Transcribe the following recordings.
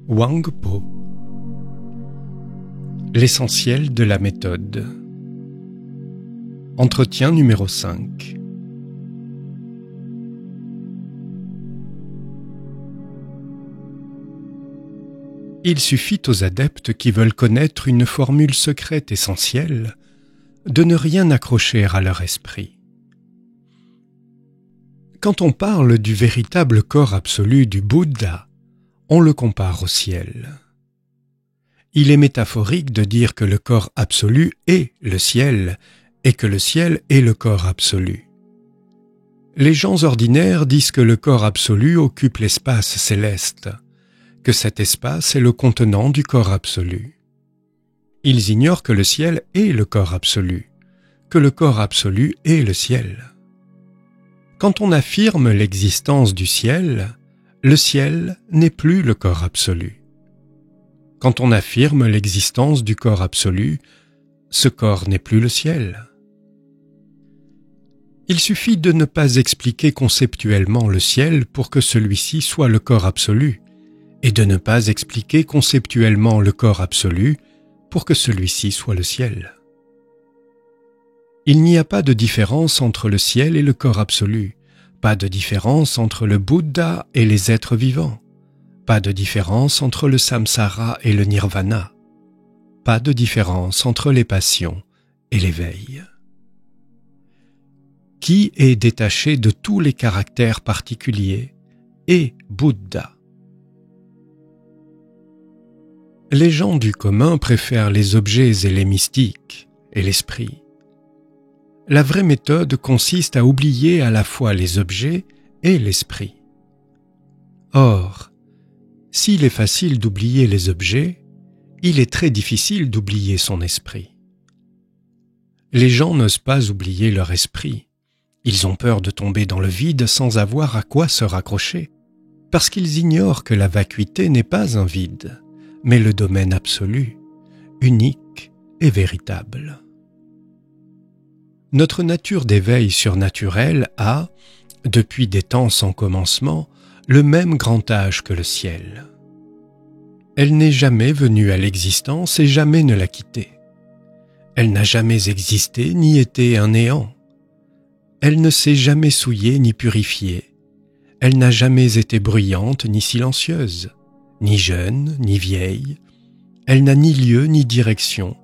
Wang Po. L'essentiel de la méthode. Entretien numéro 5. Il suffit aux adeptes qui veulent connaître une formule secrète essentielle de ne rien accrocher à leur esprit. Quand on parle du véritable corps absolu du Bouddha, on le compare au ciel. Il est métaphorique de dire que le corps absolu est le ciel et que le ciel est le corps absolu. Les gens ordinaires disent que le corps absolu occupe l'espace céleste, que cet espace est le contenant du corps absolu. Ils ignorent que le ciel est le corps absolu, que le corps absolu est le ciel. Quand on affirme l'existence du ciel, le ciel n'est plus le corps absolu. Quand on affirme l'existence du corps absolu, ce corps n'est plus le ciel. Il suffit de ne pas expliquer conceptuellement le ciel pour que celui-ci soit le corps absolu, et de ne pas expliquer conceptuellement le corps absolu pour que celui-ci soit le ciel. Il n'y a pas de différence entre le ciel et le corps absolu, pas de différence entre le Bouddha et les êtres vivants, pas de différence entre le samsara et le nirvana, pas de différence entre les passions et l'éveil. Qui est détaché de tous les caractères particuliers est Bouddha. Les gens du commun préfèrent les objets et les mystiques et l'esprit. La vraie méthode consiste à oublier à la fois les objets et l'esprit. Or, s'il est facile d'oublier les objets, il est très difficile d'oublier son esprit. Les gens n'osent pas oublier leur esprit. Ils ont peur de tomber dans le vide sans avoir à quoi se raccrocher, parce qu'ils ignorent que la vacuité n'est pas un vide, mais le domaine absolu, unique et véritable. Notre nature d'éveil surnaturel a, depuis des temps sans commencement, le même grand âge que le ciel. Elle n'est jamais venue à l'existence et jamais ne l'a quittée. Elle n'a jamais existé ni été un néant. Elle ne s'est jamais souillée ni purifiée. Elle n'a jamais été bruyante ni silencieuse, ni jeune ni vieille. Elle n'a ni lieu ni direction,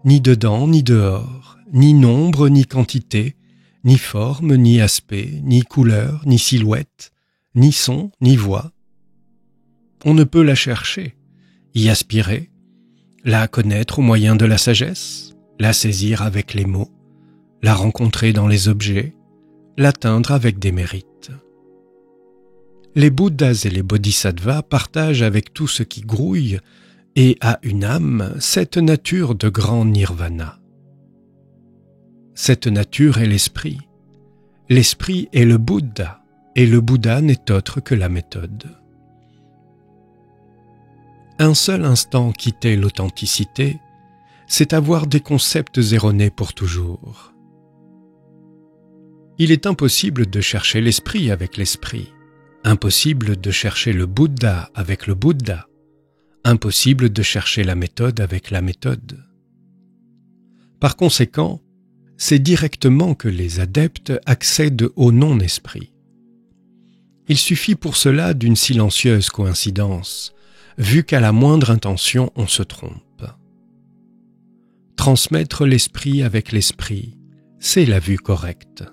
ni dedans ni dehors, ni nombre ni quantité, ni forme ni aspect, ni couleur ni silhouette, ni son ni voix. On ne peut la chercher, y aspirer, la connaître au moyen de la sagesse, la saisir avec les mots, la rencontrer dans les objets, l'atteindre avec des mérites. Les Bouddhas et les Bodhisattvas partagent avec tout ce qui grouille et a une âme cette nature de grand nirvana. Cette nature est l'esprit. L'esprit est le Bouddha, et le Bouddha n'est autre que la méthode. Un seul instant quitter l'authenticité, c'est avoir des concepts erronés pour toujours. Il est impossible de chercher l'esprit avec l'esprit, impossible de chercher le Bouddha avec le Bouddha, impossible de chercher la méthode avec la méthode. Par conséquent, c'est directement que les adeptes accèdent au non-esprit. Il suffit pour cela d'une silencieuse coïncidence, vu qu'à la moindre intention on se trompe. Transmettre l'esprit avec l'esprit, c'est la vue correcte.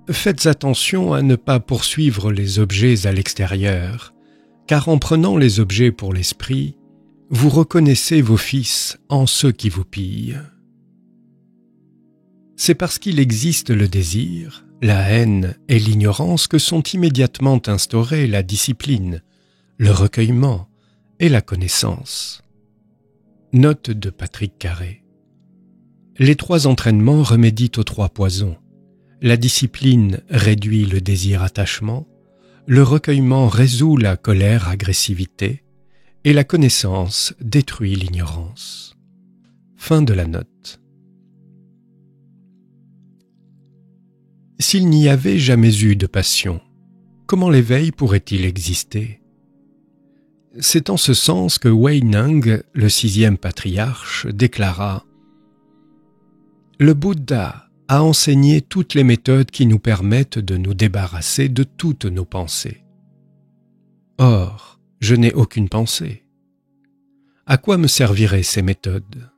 Faites attention à ne pas poursuivre les objets à l'extérieur, car en prenant les objets pour l'esprit, vous reconnaissez vos fils en ceux qui vous pillent. C'est parce qu'il existe le désir, la haine et l'ignorance que sont immédiatement instaurés la discipline, le recueillement et la connaissance. Note de Patrick Carré. Les 3 entraînements remédient aux 3 poisons. La discipline réduit le désir-attachement, le recueillement résout la colère-agressivité et la connaissance détruit l'ignorance. Fin de la note. S'il n'y avait jamais eu de passion, comment l'éveil pourrait-il exister? C'est en ce sens que Wei Neng, le 6e patriarche, déclara « Le Bouddha a enseigné toutes les méthodes qui nous permettent de nous débarrasser de toutes nos pensées. Or, je n'ai aucune pensée. À quoi me serviraient ces méthodes?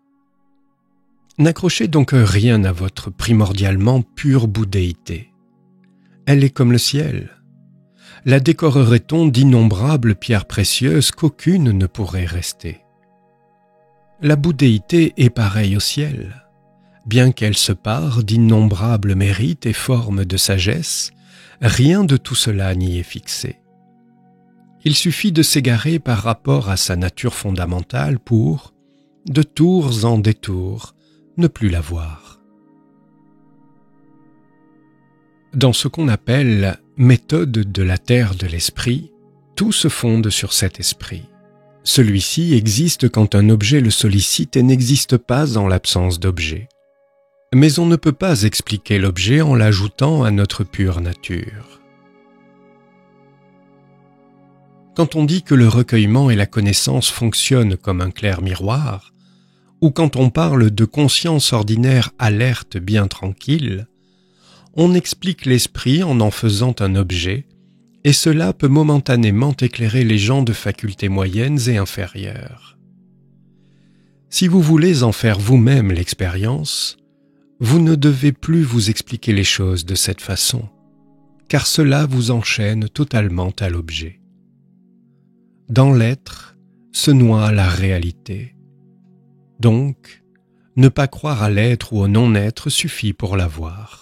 N'accrochez donc rien à votre primordialement pure bouddhéité. Elle est comme le ciel. La décorerait-on d'innombrables pierres précieuses qu'aucune ne pourrait rester? La bouddhéité est pareille au ciel. Bien qu'elle se pare d'innombrables mérites et formes de sagesse, rien de tout cela n'y est fixé. Il suffit de s'égarer par rapport à sa nature fondamentale pour, de tours en détours, ne plus la voir. Dans ce qu'on appelle méthode de la terre de l'esprit, tout se fonde sur cet esprit. Celui-ci existe quand un objet le sollicite et n'existe pas en l'absence d'objet. Mais on ne peut pas expliquer l'objet en l'ajoutant à notre pure nature. Quand on dit que le recueillement et la connaissance fonctionnent comme un clair miroir, ou quand on parle de conscience ordinaire alerte bien tranquille, on explique l'esprit en faisant un objet, et cela peut momentanément éclairer les gens de facultés moyennes et inférieures. Si vous voulez en faire vous-même l'expérience, vous ne devez plus vous expliquer les choses de cette façon, car cela vous enchaîne totalement à l'objet. Dans l'être se noie la réalité. Donc, ne pas croire à l'être ou au non-être suffit pour l'avoir.